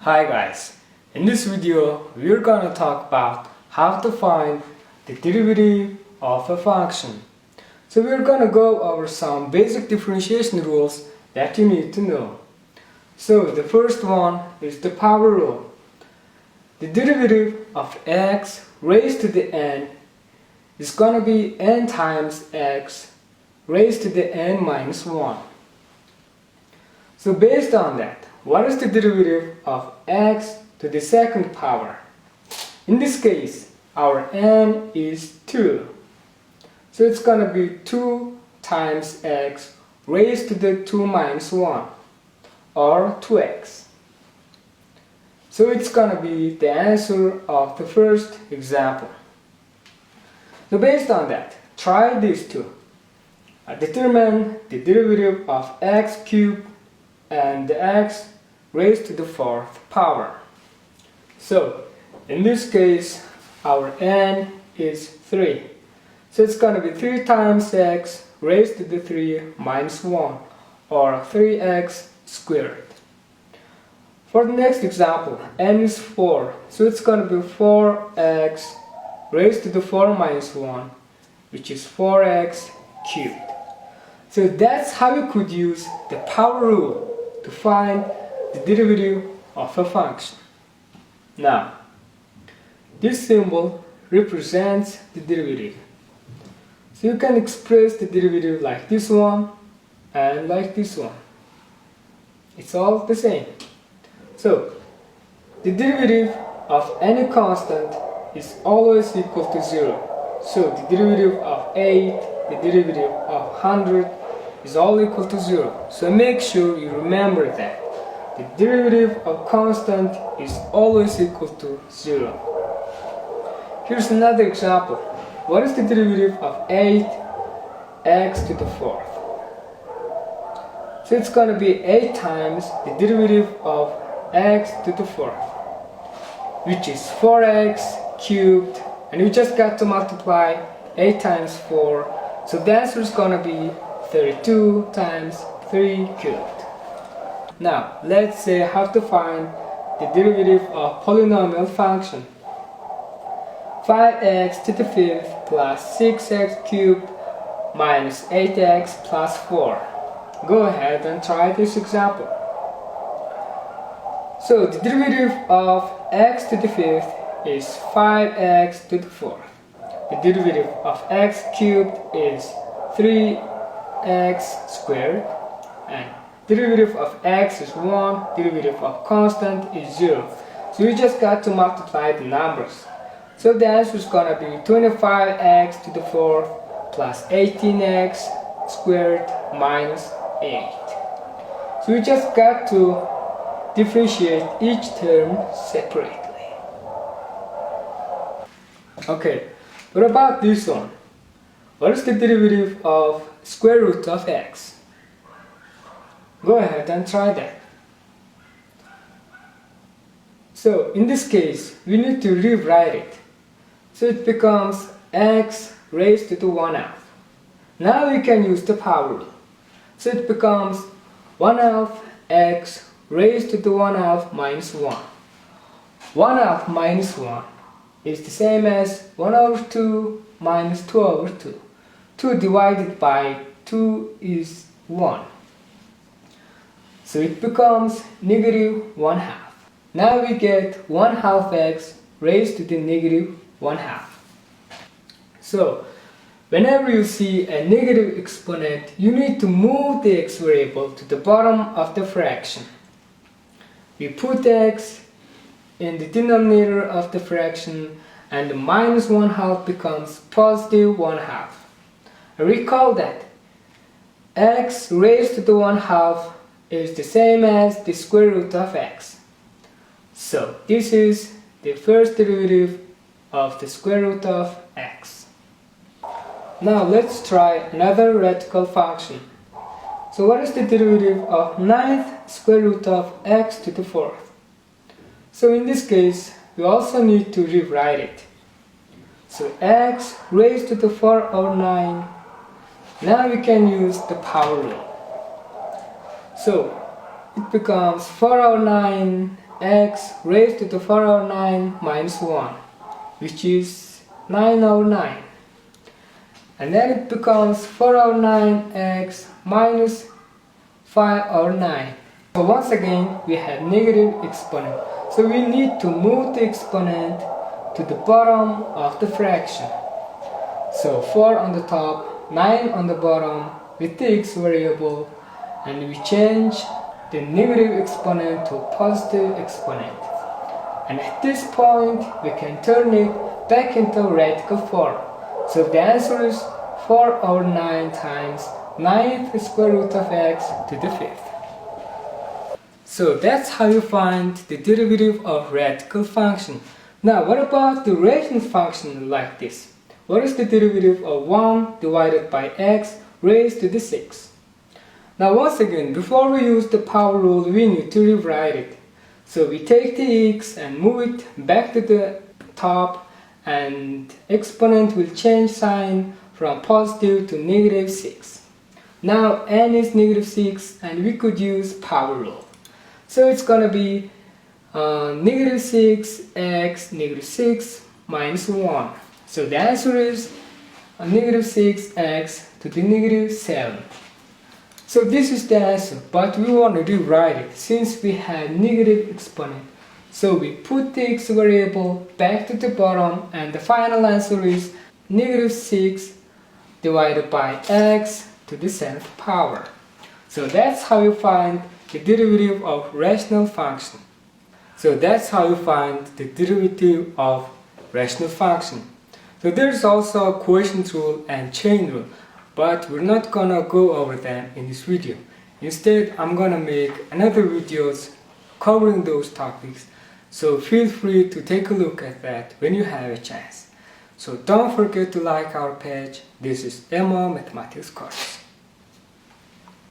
Hi guys, in this video we're gonna talk about how to find the derivative of a function. So we're gonna go over some basic differentiation rules that you need to know. So the first one is the power rule. The derivative of x raised to the n is gonna be n times x raised to the n minus 1. So based on that, what is the derivative of x to the second power? In this case, our n is 2. So it's going to be 2 times x raised to the 2 minus 1, or 2x. So it's going to be the answer of the first example. So based on that, try these two. Determine the derivative of x cubed and the x raised to the fourth power. So in this case our n is 3. So it's going to be 3 times x raised to the 3 minus 1, or 3x squared. For the next example, n is 4. So it's going to be 4x raised to the 4 minus 1, which is 4x cubed. So that's how you could use the power rule to find the derivative of a function. Now, this symbol represents the derivative. So you can express the derivative like this one and like this one. It's all the same. So, the derivative of any constant is always equal to 0. So the derivative of 8, the derivative of 100 is all equal to 0. So make sure you remember that. The derivative of constant is always equal to 0. Here's another example. What is the derivative of 8x to the 4th? So it's going to be 8 times the derivative of x to the 4th, which is 4x cubed, and we just got to multiply 8 times 4. So the answer is going to be 32 times 3 cubed. Now, let's say I have to find the derivative of polynomial function. 5x to the 5th plus 6x cubed minus 8x plus 4. Go ahead and try this example. So the derivative of x to the 5th is 5x to the 4th. The derivative of x cubed is 3x squared, and derivative of x is 1, derivative of constant is 0. So you just got to multiply the numbers. So the answer is going to be 25x to the 4th plus 18x squared minus 8. So you just got to differentiate each term separately. Okay, what about this one? What is the derivative of square root of x? Go ahead and try that. So in this case, we need to rewrite it. So it becomes x raised to the 1/2. Now we can use the power rule. So it becomes 1/2 x raised to the 1/2 minus 1. 1/2 minus 1 is the same as 1/2 minus 2/2. 2 divided by 2 is 1. So it becomes negative 1/2. Now we get 1/2 x raised to the negative 1/2. So whenever you see a negative exponent, you need to move the x variable to the bottom of the fraction. We put x in the denominator of the fraction, and the minus 1/2 becomes positive 1/2. Recall that x raised to the 1/2 is the same as the square root of x. So this is the first derivative of the square root of x. Now let's try another radical function. So what is the derivative of 9th square root of x to the 4th? So in this case, we also need to rewrite it. So x raised to the 4/9. Now we can use the power rule. So it becomes 4/9 x raised to the 4 over 9 minus 1, which is 9 over 9. And then it becomes 4 over 9x minus 5 over 9. So once again we have negative exponent. So we need to move the exponent to the bottom of the fraction. So 4 on the top, 9 on the bottom with the x variable, and we change the negative exponent to a positive exponent. And at this point we can turn it back into radical form. So the answer is 4 over 9 times 9th square root of x to the 5th. So that's how you find the derivative of radical function. Now what about the rational function like this? What is the derivative of 1 divided by x raised to the 6? Now once again, before we use the power rule, we need to rewrite it. So we take the x and move it back to the top, and exponent will change sign from positive to negative 6. Now n is negative 6 and we could use power rule. So it's gonna be negative 6x negative 6 minus 1. So the answer is negative 6x to the negative 7. So this is the answer, but we want to rewrite it since we have negative exponent. So we put the x variable back to the bottom, and the final answer is negative 6 divided by x to the 7th power. So that's how you find the derivative of rational function. So that's how you find the derivative of rational function. So there's also a quotient rule and chain rule, but we're not gonna go over them in this video. Instead, I'm gonna make another videos covering those topics, so feel free to take a look at that when you have a chance. So don't forget to like our page. This is Emma Mathematics course.